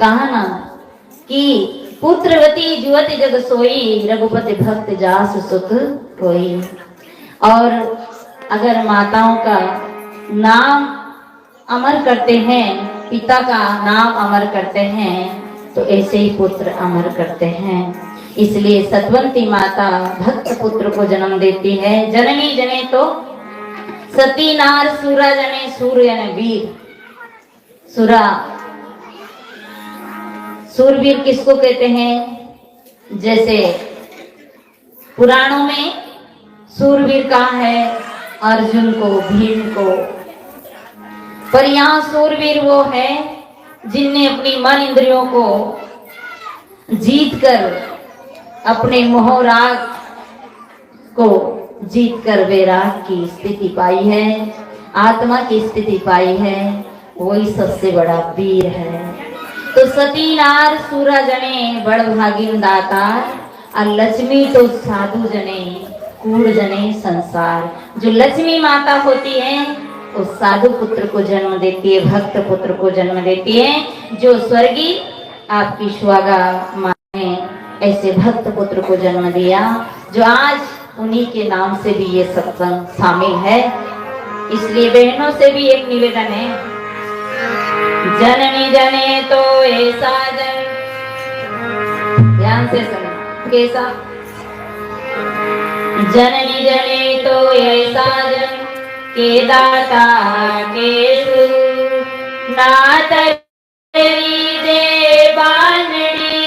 कहा ना कि पुत्रवती जुवति जग सोई, रघुपति भक्त जास सुख होई। और अगर माताओं का नाम अमर करते हैं, पिता का नाम अमर करते हैं, तो ऐसे ही पुत्र अमर करते हैं। इसलिए सतवंती माता भक्त पुत्र को जन्म देती है। जननी जने तो सती नार, सूरा जने सूर्य ने वीर। सुरा, सूरवीर किसको कहते हैं? जैसे पुराणों में सूरवीर कहा है अर्जुन को, भीम को, पर यहाँ सूरवीर वो है जिनने अपनी मन इंद्रियों को जीत कर, अपने मोह राग को जीत कर वैराग की स्थिति पाई है, आत्मा की स्थिति पाई है, वही सबसे बड़ा वीर है। तो सती नार सूरा जने बड़ भागिन दातार, और लक्ष्मी तो साधु जने कूड़ जने संसार। जो लक्ष्मी माता होती है उस साधु पुत्र को जन्म देती है, भक्त पुत्र को जन्म देती है। जो स्वर्गीय आपकी सुहागा माँ ने ऐसे भक्त पुत्र को जन्म दिया, जो आज उन्हीं के नाम से भी ये सत्संग शामिल है। इसलिए बहनों से भी एक निवेदन है, जननी जने तो ऐसा जन, ध्यान से सुनो कैसा, जननी जने तो ऐसा जन के दाता के नातरी दे बांधड़ी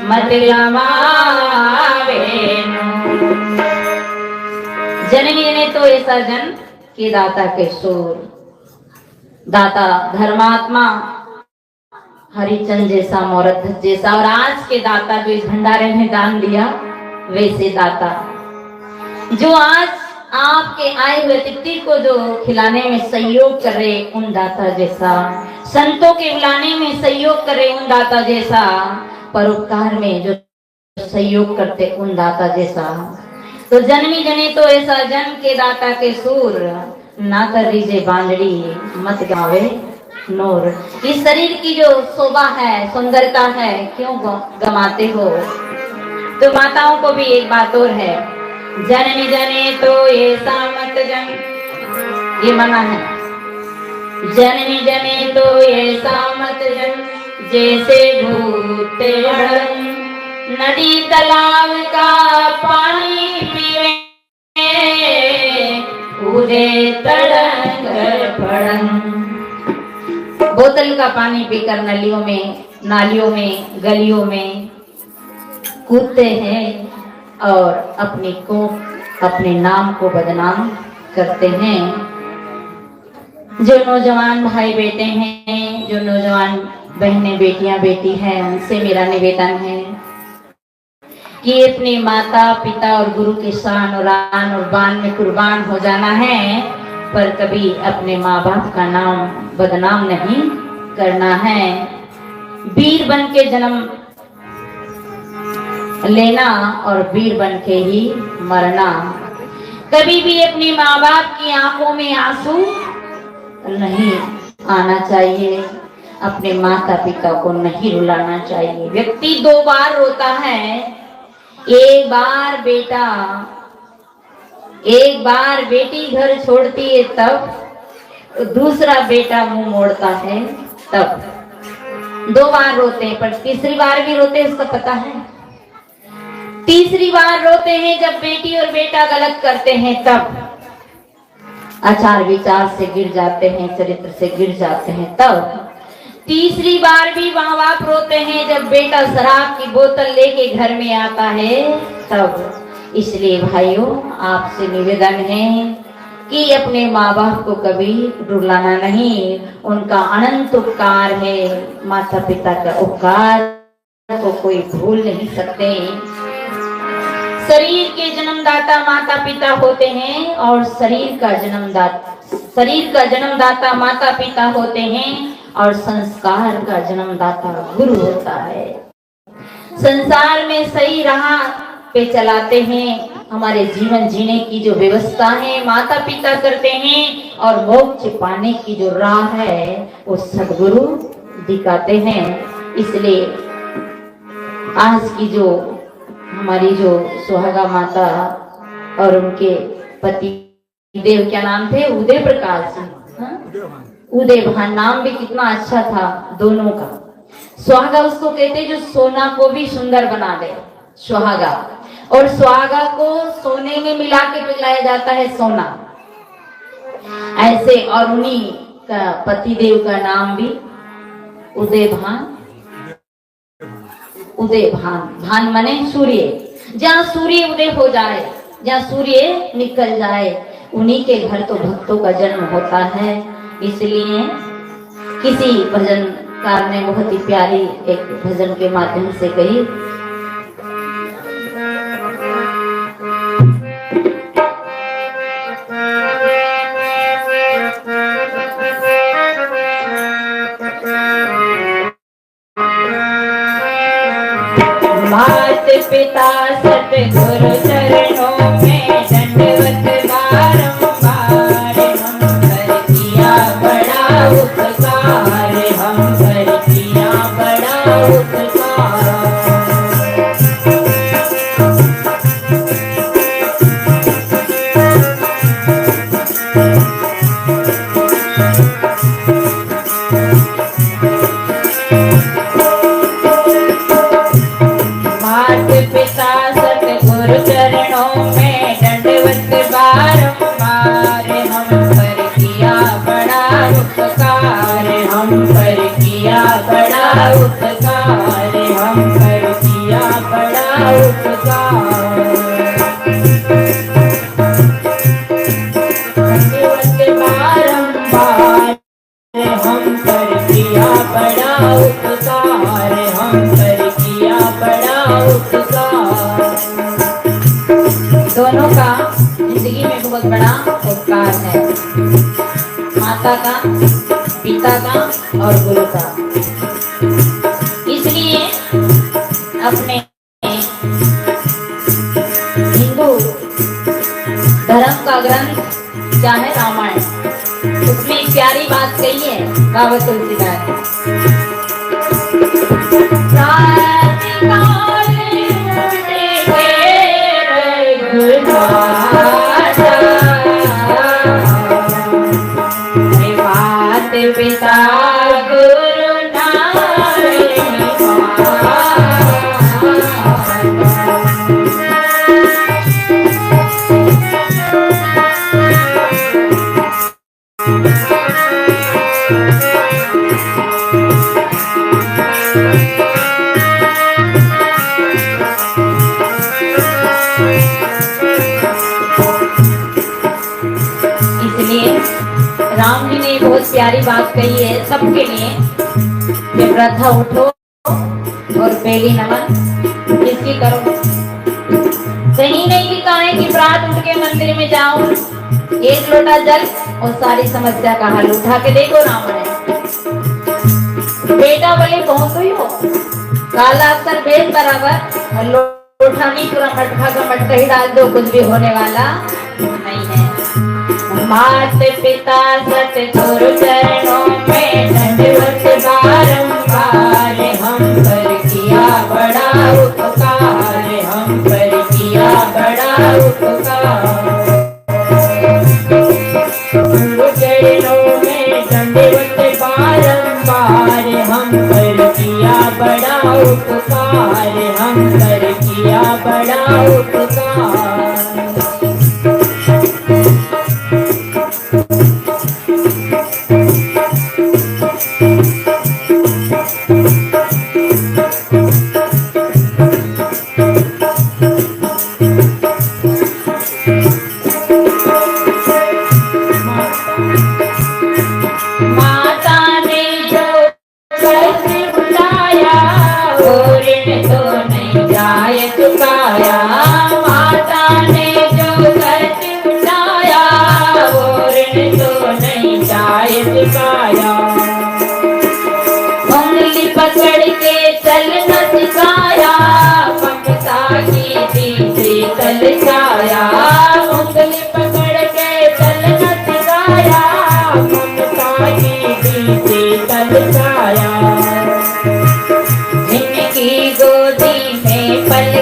मत लमावे। जननी ने तो ऐसा जन के दाता के सूर, दाता धर्मात्मा हरिचंद जैसा, मोरध्वज जैसा, और आज के दाता जो इस भंडारे में दान दिया वैसे दाता, जो आज आपके आए हुए तिथि को जो खिलाने में सहयोग करे उन दाता जैसा, संतों के बुलाने में सहयोग करे उन दाता जैसा, परोपकार में जो सहयोग करते उन दाता जैसा। तो जन्मी जने तो ऐसा जन के दाता के सूर, ना कर लीजिए बांधड़ी मत गावे नूर। इस शरीर की जो शोभा है, सुंदरता है, क्यों गमाते हो? तो माताओं को भी एक बात और है, जननी जने तो ऐसा मत जन, ये मना है। जननी जने तो ऐसा मत जन जैसे भूते हड़न, नदी तालाब का पानी पीवे पूरे तड़न पड़न। बोतल का पानी पीकर नलियों में, नालियों में, गलियों में कूदते हैं और अपने नाम को बदनाम करते हैं। जो नौजवान भाई बेटे हैं, जो नौजवान बहनें बेटियां बेटी हैं, उनसे मेरा निवेदन है कि अपने माता पिता और गुरु के शान और आन और बान में कुर्बान हो जाना है, पर कभी अपने माँ बाप का नाम बदनाम नहीं करना है। वीर बन के जन्म लेना और वीर बन के ही मरना। कभी भी अपने माँ बाप की आंखों में आंसू नहीं आना चाहिए, अपने माता पिता को नहीं रुलाना चाहिए। व्यक्ति दो बार रोता है, एक बार बेटी घर छोड़ती है तब, दूसरा बेटा मुंह मोड़ता है तब। दो बार रोते हैं, पर तीसरी बार भी रोते हैं, उसका पता है। तीसरी बार रोते हैं जब बेटी और बेटा गलत करते हैं तब, आचार विचार से गिर जाते हैं, चरित्र से गिर जाते हैं तब। तीसरी बार भी माँ बाप रोते हैं जब बेटा शराब की बोतल लेके घर में आता है तब। इसलिए भाइयों, आपसे निवेदन है कि अपने माँ बाप को कभी रुलाना नहीं। उनका अनंत उपकार है, माता पिता का उपकार को कोई भूल नहीं सकते। शरीर के जन्मदाता माता पिता होते हैं और शरीर का जन्मदाता माता पिता होते हैं, और संस्कार का जन्मदाता गुरु होता है। संसार में सही राह पे चलाते हैं, हमारे जीवन जीने की जो व्यवस्था है माता पिता करते हैं, और मोक्ष पाने की जो राह है वो सद्गुरु दिखाते हैं। इसलिए आज की जो हमारी जो सुहागा माता और उनके पति देव क्या नाम थे, उदय प्रकाश जी, उदय भान नाम भी कितना अच्छा था दोनों का। सुहागा उसको कहते जो सोना को भी सुंदर बना दे, सुहागा। और सुहागा को सोने में मिला के पिलाया जाता है सोना, ऐसे। और उन्हीं का पति देव का नाम भी उदय भान। उदय भान, भान माने सूर्य। जहाँ सूर्य उदय हो जाए, जहाँ सूर्य निकल जाए, उन्हीं के घर तो भक्तों का जन्म होता है। इसलिए किसी भजनकार ने बहुत ही प्यारी एक भजन के माध्यम से कही, मात पिता सतगुरु चरणों में दंडवत बारंबार, हम पर किया बड़ा उपकार, हम पर किया बड़ा उपकार। मात पिता सतगुरु चरणों में दंडवत बारंबार, हम पर किया बड़ा उपकार, हम पर किया बड़ा उपकार, हम पर किया बड़ा उपकार। दंडवत बारंबार, हम पर किया बड़ा उपकार, हम पर किया बड़ा उपकार। दोनों का जिंदगी में बहुत बड़ा उपकार है, माता का, पिता का और गुरु का। इसलिए अपने हिंदू धर्म का ग्रंथ क्या है, रामायण, उसमें एक प्यारी बात कही है बाबा तुलसीदास ने, मात पिता गुरु राम जी ने बहुत प्यारी बात कही है सबके लिए कि प्रथा उठो और पहली नमन किसकी करो। कहीं नहीं लिखा है कि प्रात उठ के मंदिर में जाओ, एक लोटा जल और सारी समस्या का हल। उठा के देखो राम ने, बेटा बोले पहुंचो ही हो, काला अक्सर बेल बराबर, और लोटा नहीं पूरा मटका का मटका ही डाल दो, कुछ भी होने वाला नहीं है। मात पिता सतगुरु चरणों में दंडवत बारंबार, हम पर किया बड़ा उपकार, हम पर किया बड़ा उपकार। चरणों में दंडवत बारंबार, हम पर किया बड़ा उपकार, हम पर किया बड़ा उपकार। उंगली पकड़ के चलना सिखाया, ममता की दीदी कल छाया। उंगली पकड़ के चलना सिखाया, ममता की दीदी कल छाया।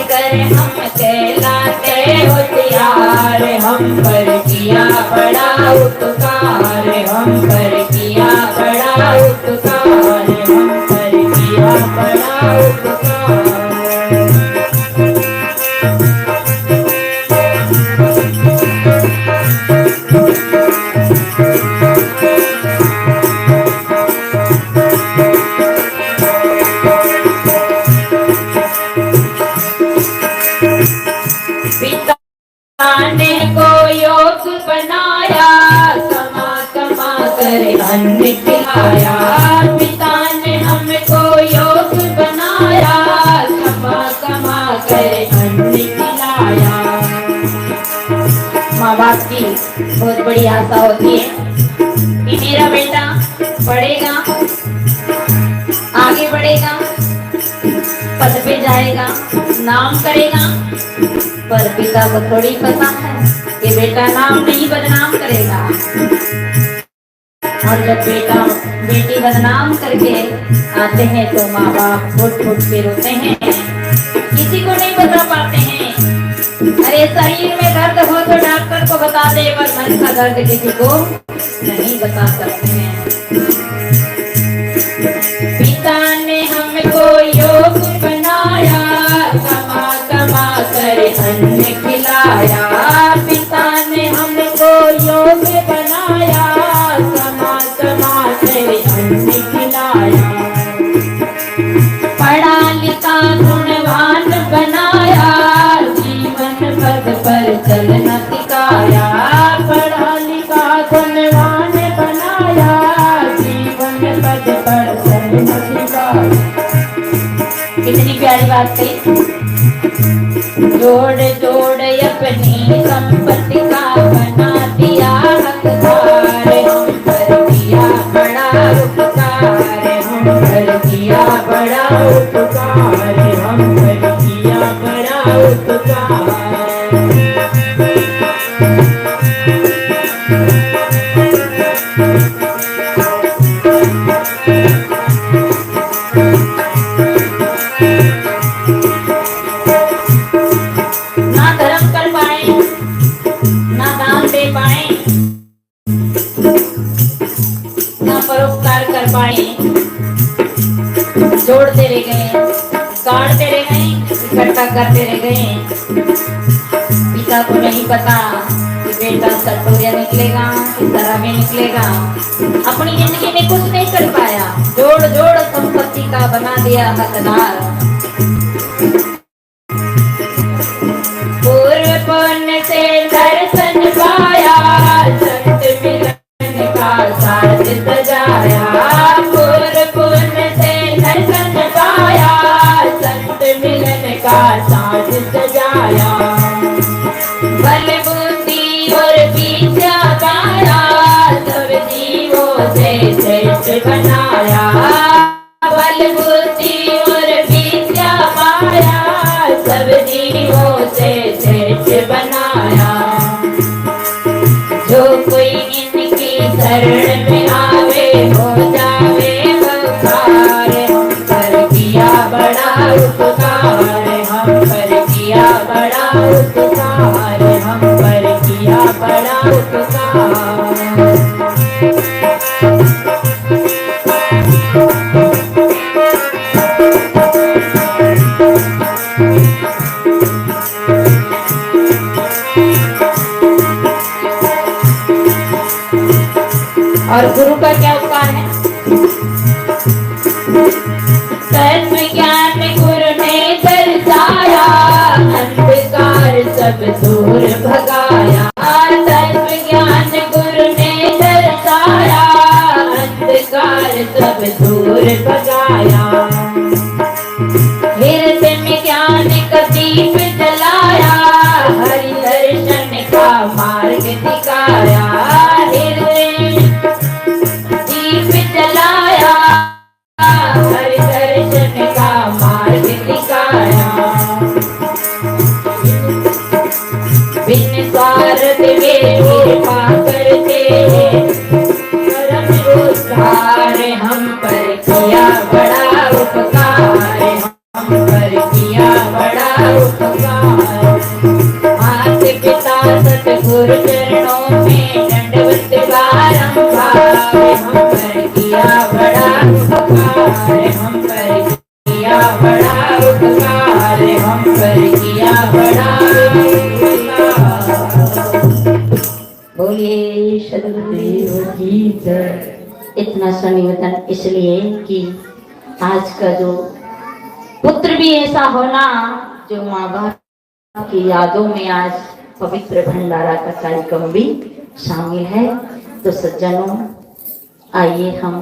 कर हम कहलाते होशियार, हम पर किया बड़ा उपकार, हम पर किया बड़ा उपकार, हम पर किया बड़ा उपकार। ने को योग बनाया, कमा कमा कर अन्न खिलाया। पिता ने हमको योग बनाया, कमा कमा कर अन्न खिलाया। माँ बाप की बहुत बड़ी आशा होती है कि मेरा बेटा पढ़ेगा, आगे बढ़ेगा, पद पे जाएगा, नाम करेगा। पर पिता को थोड़ी पता है कि बेटा नाम नहीं बदनाम करेगा। और जब बेटा बेटी बदनाम करके आते हैं तो माँ बाप फुट फुट के रोते हैं, किसी को नहीं बता पाते हैं। अरे शरीर में दर्द हो तो डॉक्टर को बता दे, पर मन का दर्द किसी को नहीं बता सकते हैं। पिता ने हमको योग बनाया, कमा कमा कर अन्न खिलाया। पिता ने हमको योग बनाया, कमा कमा कर अन्न खिलाया। पढ़ा लिखा गुणवान बनाया, जीवन पद पर चलना सिखाया। पढ़ा लिखा गुणवान बनाया, जीवन पद पर चलना सिखाया। कितनी प्यारी बात कही। जोड़ जोड़ अपनी संपत्ति का बना दिया हकदार, हम पर किया बड़ा उपकार, हम पर किया बड़ा उपकार, हम पर किया बड़ा उपकार। जोड़ते रह गए, काटते रह गए, इकट्ठा करते रह गए। पिता को नहीं पता कि बेटा सटोरिया निकलेगा कि तरह में निकलेगा। अपनी जिंदगी में कुछ नहीं कर पाया, जोड़ जोड़ संपत्ति का बना दिया हकदार। पूर्व पुण्य से दर्शन पाया, संत मिलन का साथ सजाया। पूर्व पुण्य से दर्शन पाया, संत मिलन का साथ सजाया। बल बुद्धि और विद्या पाया, सब जीवों से श्रेष्ठ बनाया। बल बुद्धि और विद्या पाया, सब जीवों से श्रेष्ठ बनाया। जो कोई इनकी शरण में आवे, हो जावे बखार, हम पर किया बड़ा उपकार, हम पर किया बड़ा उपकार, हम पर किया बड़ा उपकार। और गुरु का क्या उपकार है? तत्व ज्ञान गुरु ने दर्शाया, अंधकार सब दूर भगाया। तत्व ज्ञान गुरु ने दर्शाया, अंधकार सब दूर भगाया। हृदय में ज्ञान का दीप जलाया, हरि दर्शन का मार्ग दिखाया। हृदय दीप जलाया, हरि दर्शन का मार्ग दिखाया। बिन हम पर किया बड़ा उपकार, हम पर किया बड़ा उपकार। बोलिए सदगुरुदेव की जय। इतना संनिवेदन इसलिए कि आज का जो पुत्र भी ऐसा होना जो माँ बाप की यादों में आज पवित्र भंडारा का कार्यक्रम भी शामिल है। तो सज्जनों, आइए हम